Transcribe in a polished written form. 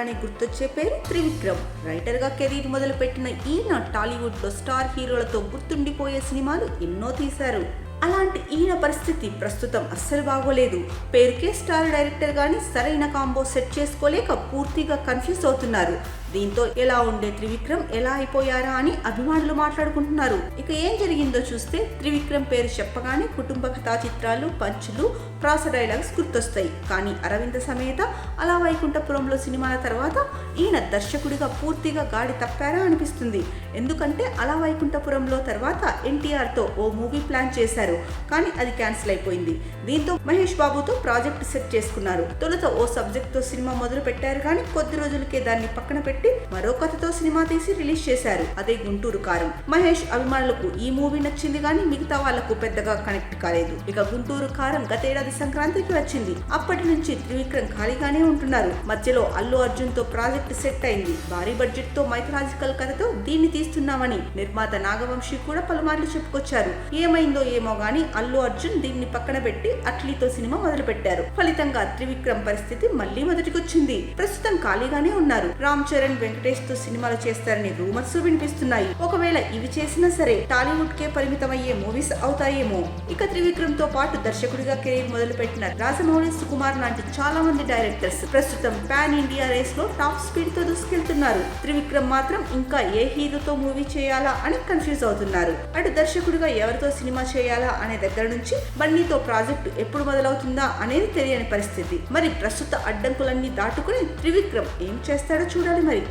అనగానే గుర్తొచ్చే పేరు త్రివిక్రమ్. రైటర్ గా కెరీర్ మొదలు పెట్టిన ఈయన టాలీవుడ్ లో స్టార్ హీరోలతో గుర్తుండిపోయే సినిమాలు ఎన్నో తీశారు. అలాంటి ఈయన పరిస్థితి ప్రస్తుతం అస్సలు బాగోలేదు. పేరుకే స్టార్ డైరెక్టర్ గాని సరైన కాంబో సెట్ చేసుకోలేక పూర్తిగా కన్ఫ్యూజ్ అవుతున్నారు. దీంతో ఎలా ఉండే త్రివిక్రమ్ ఎలా అయిపోయారా అని అభిమానులు మాట్లాడుకుంటున్నారు. ఇక ఏం జరిగిందో చూస్తే త్రివిక్రమ్ పేరు చెప్పగానే కుటుంబ కథా చిత్రాలు, పంచులు, ప్రాస డైలాగ్స్ గుర్తొస్తాయి. కానీ అరవింద సమేత, అలా వైకుంఠపురంలో సినిమాల తర్వాత ఈయన దర్శకుడిగా పూర్తిగా గాడి తప్పారా అనిపిస్తుంది. ఎందుకంటే అలా వైకుంఠపురంలో తర్వాత ఎన్టీఆర్ తో ఓ మూవీ ప్లాన్ చేశారు, కానీ అది క్యాన్సిల్ అయిపోయింది. దీంతో మహేష్ బాబుతో ప్రాజెక్ట్ సెట్ చేసుకున్నారు. తొలుత ఓ సబ్జెక్ట్ తో సినిమా మొదలు పెట్టారు, కానీ కొద్ది రోజులకే దాన్ని పక్కన పెట్టి మరో కథతో సినిమా తీసి రిలీజ్ చేశారు. అదే గుంటూరు కారం. మహేష్ అభిమానులకు ఈ మూవీ నచ్చింది, కానీ మిగతా వాళ్లకు పెద్దగా కనెక్ట్ కాలేదు. ఇక గుంటూరు కారం గతేడాది సంక్రాంతికి వచ్చింది. అప్పటి నుంచి త్రివిక్రమ్ ఖాళీగానే ఉంటున్నారు. మధ్యలో అల్లు అర్జున్ తో ప్రాజెక్ట్ సెట్ అయింది. భారీ బడ్జెట్ తో మైథలాజికల్ కథతో దీన్ని తీస్తున్నామని నిర్మాత నాగవంశీ కూడా పలుమార్లు చెప్పుకొచ్చారు. ఏమైందో ఏమో గానీ అల్లు అర్జున్ దీన్ని పక్కన పెట్టి అట్లీతో సినిమా మొదలు పెట్టారు. ఫలితంగా త్రివిక్రమ్ పరిస్థితి మళ్లీ మొదటికొచ్చింది. ప్రస్తుతం ఖాళీగానే ఉన్నారు. రామ్ చరణ్, వెంకటేష్ తో సినిమాలు చేస్తారని రూమర్స్ వినిపిస్తున్నాయి. ఒకవేళ ఇవి చేసినా సరే టాలీవుడ్ కే పరిమితమయ్యే మూవీస్ అవుతాయేమో. ఇక త్రివిక్రమ్ తో పాటు దర్శకుడిగా కెరీర్ మొదలు పెట్టిన రాజమౌళి, సుకుమార్ లాంటి చాలా మంది డైరెక్టర్స్ ప్రస్తుతం పాన్ ఇండియా రేస్ లో టాప్ స్పీడ్ తో దూసుకెళ్తున్నారు. త్రివిక్రమ్ మాత్రం ఇంకా ఏ హీరోతో మూవీ చేయాలా అని కన్ఫ్యూజ్ అవుతున్నారు. అటు దర్శకుడిగా ఎవరితో సినిమా చేయాలా అనే దగ్గర నుంచి బన్నీతో ప్రాజెక్టు ఎప్పుడు మొదలవుతుందా అనేది తెలియని పరిస్థితి. మరి ప్రస్తుత అడ్డంకులన్నీ దాటుకుని త్రివిక్రమ్ ఏం చేస్తాడో చూడాలి మరి.